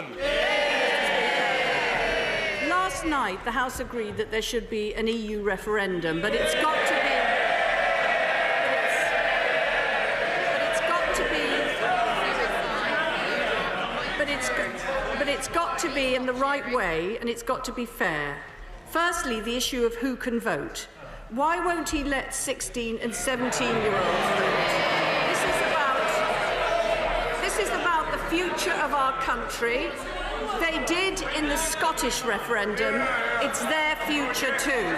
Harmon. Last night, the House agreed that there should be an EU referendum, but it's got to be... But it's got to be in the right way, and it's got to be fair. Firstly, the issue of who can vote. Why won't he let 16 and 17-year-olds vote? This is about the future of our country. They did in the Scottish referendum. It's their future too.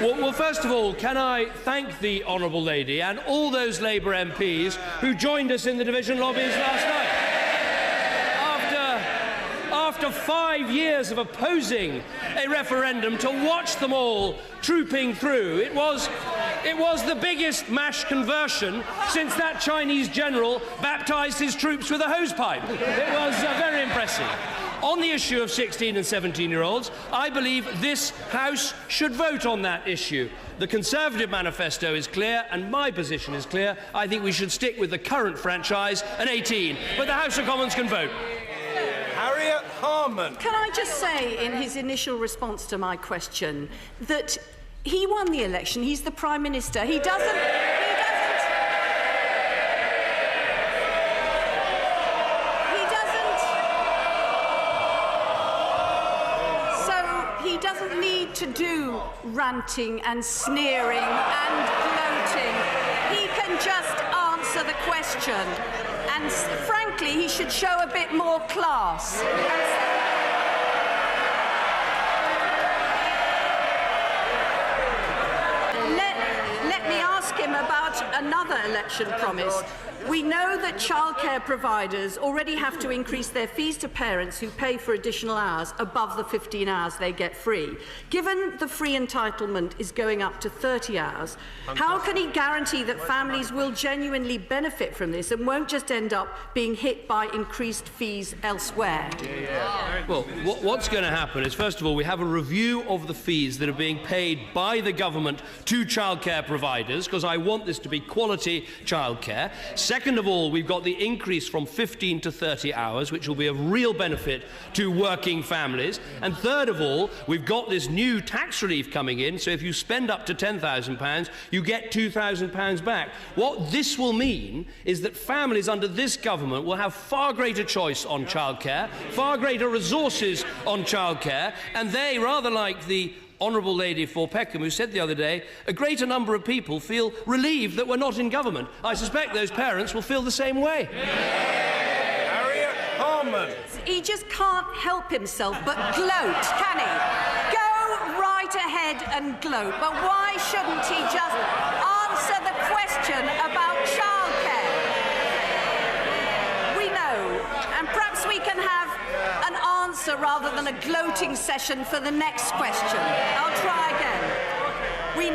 Well, first of all, can I thank the Honourable Lady and all those Labour MPs who joined us in the division lobbies last night. After 5 years of opposing a referendum, to watch them all trooping through, it was the biggest mass conversion since that Chinese general baptised his troops with a hosepipe. It was very impressive. On the issue of 16 and 17-year-olds, I believe this House should vote on that issue. The Conservative manifesto is clear, and my position is clear. I think we should stick with the current franchise and 18, but the House of Commons can vote. Harmon. Can I just say, in his initial response to my question, that he won the election, he's the Prime Minister, he doesn't need to do ranting and sneering and gloating. He can just answer the question. And frankly, he should show a bit more class. Let me ask him about another election promise. We know that childcare providers already have to increase their fees to parents who pay for additional hours above the 15 hours they get free. Given the free entitlement is going up to 30 hours, how can he guarantee that families will genuinely benefit from this and won't just end up being hit by increased fees elsewhere? Well, what's going to happen is, first of all, we have a review of the fees that are being paid by the government to childcare providers, because I want this to be quality childcare. Second of all, we've got the increase from 15 to 30 hours, which will be of real benefit to working families. And third of all, we've got this new tax relief coming in, so if you spend up to £10,000, you get £2,000 back. What this will mean is that families under this government will have far greater choice on childcare, far greater resources on childcare, and they, rather like the Honourable Lady for Peckham, who said the other day, a greater number of people feel relieved that we're not in government. I suspect those parents will feel the same way. Harmon. He just can't help himself but gloat, can he? Go right ahead and gloat, but why shouldn't he just answer the question about childcare? We know, and perhaps we can have an answer rather than a gloating session for the next question. I'll try again. We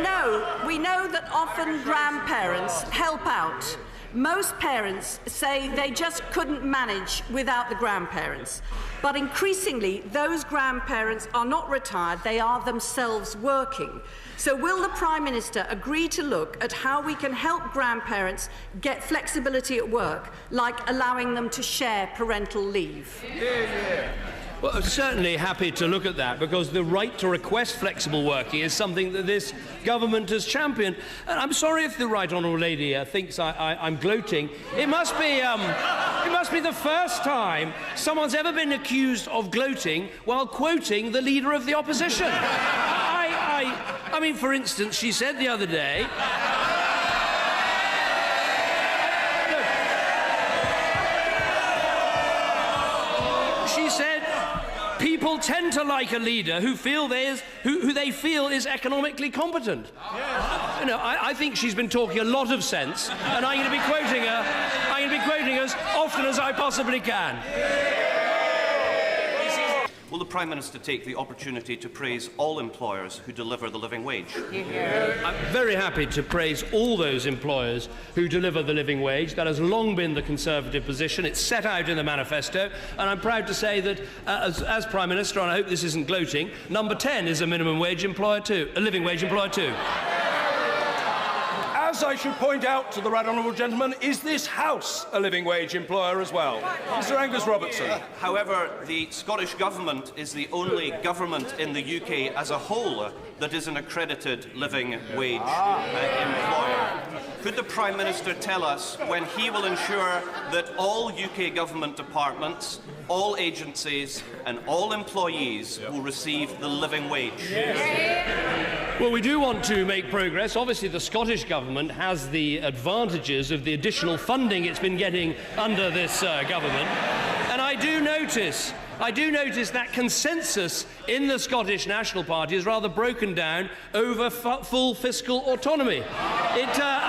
know that often grandparents help out. Most parents say they just couldn't manage without the grandparents. But increasingly, those grandparents are not retired, they are themselves working. So will the Prime Minister agree to look at how we can help grandparents get flexibility at work, like allowing them to share parental leave? Well, I'm certainly happy to look at that, because the right to request flexible working is something that this government has championed. And I'm sorry if the Right Honourable Lady thinks I'm gloating. It must be the first time someone's ever been accused of gloating while quoting the Leader of the Opposition. I mean, for instance, she said the other day... She said people tend to like a leader who they feel is economically competent. You know, I think she's been talking a lot of sense, and I'm going to be quoting her. I'm going to be quoting her as often as I possibly can. Will the Prime Minister take the opportunity to praise all employers who deliver the living wage? I'm very happy to praise all those employers who deliver the living wage. That has long been the Conservative position. It's set out in the manifesto, and I'm proud to say that as Prime Minister, and I hope this isn't gloating, number 10 is a minimum wage employer too, a living wage employer too. As Perhaps I should point out to the right honourable gentleman, is this House a living wage employer as well? Mr Angus Robertson. However, the Scottish Government is the only government in the UK as a whole that is an accredited living wage employer. Could the Prime Minister tell us when he will ensure that all UK government departments, all agencies and all employees will receive the living wage? Well, we do want to make progress. Obviously, the Scottish Government has the advantages of the additional funding it's been getting under this government. And I do notice that consensus in the Scottish National Party is rather broken down over full fiscal autonomy.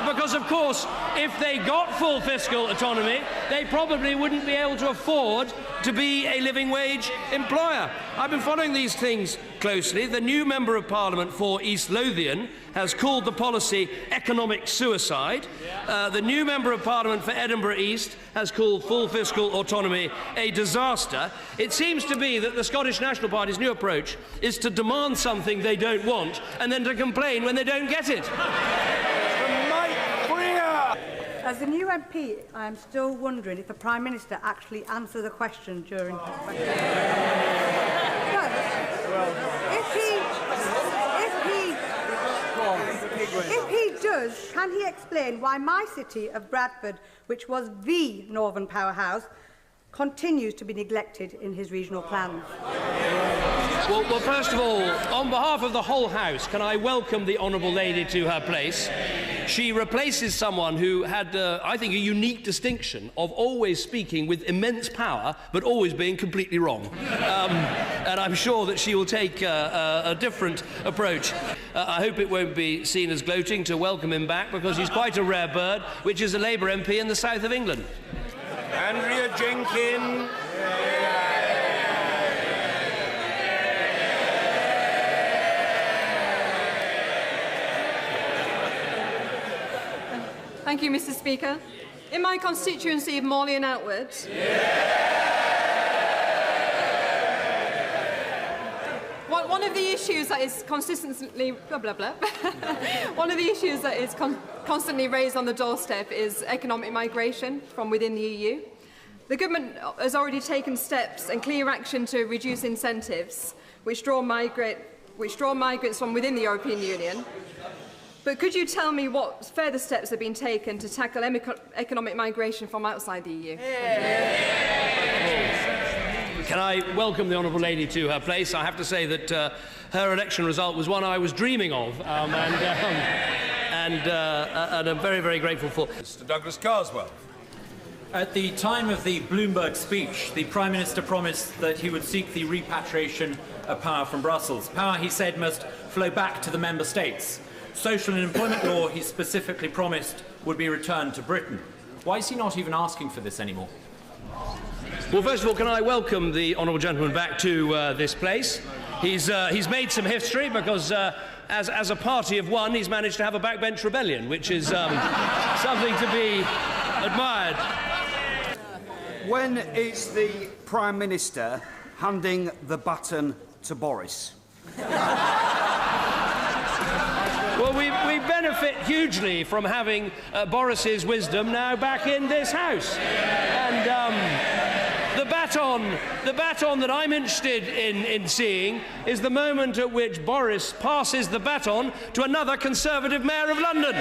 Because, of course, if they got full fiscal autonomy, they probably wouldn't be able to afford to be a living wage employer. I've been following these things closely. The new Member of Parliament for East Lothian has called the policy economic suicide. The new Member of Parliament for Edinburgh East has called full fiscal autonomy a disaster. It seems to be that the Scottish National Party's new approach is to demand something they don't want and then to complain when they don't get it. As the new MP, I am still wondering if the Prime Minister actually answered the question during the question. If he does, can he explain why my city of Bradford, which was the northern powerhouse, continues to be neglected in his regional plans? Well, first of all, on behalf of the whole House, can I welcome the Honourable Lady to her place? She replaces someone who had, I think, a unique distinction of always speaking with immense power, but always being completely wrong. And I'm sure that she will take a different approach. I hope it won't be seen as gloating to welcome him back, because he's quite a rare bird, which is a Labour MP in the south of England. Andrea Jenkin. Thank you, Mr. Speaker. In my constituency of Morley and outwards, one of the issues that is consistently one of the issues that is constantly raised on the doorstep is economic migration from within the EU. The government has already taken steps and clear action to reduce incentives which draw migrants from within the European Union. But could you tell me what further steps have been taken to tackle economic migration from outside the EU? Can I welcome the Honourable Lady to her place? I have to say that her election result was one I was dreaming of, and I'm very, very grateful for. Mr Douglas Carswell. At the time of the Bloomberg speech, the Prime Minister promised that he would seek the repatriation of power from Brussels. Power, he said, must flow back to the Member States. Social and employment law, he specifically promised, would be returned to Britain. Why is he not even asking for this anymore? Well, first of all, can I welcome the honourable gentleman back to this place? He's made some history because, as a party of one, he's managed to have a backbench rebellion, which is something to be admired. When is the Prime Minister handing the baton to Boris? Well, we benefit hugely from having Boris's wisdom now back in this House. And the baton that I'm interested in seeing is the moment at which Boris passes the baton to another Conservative Mayor of London.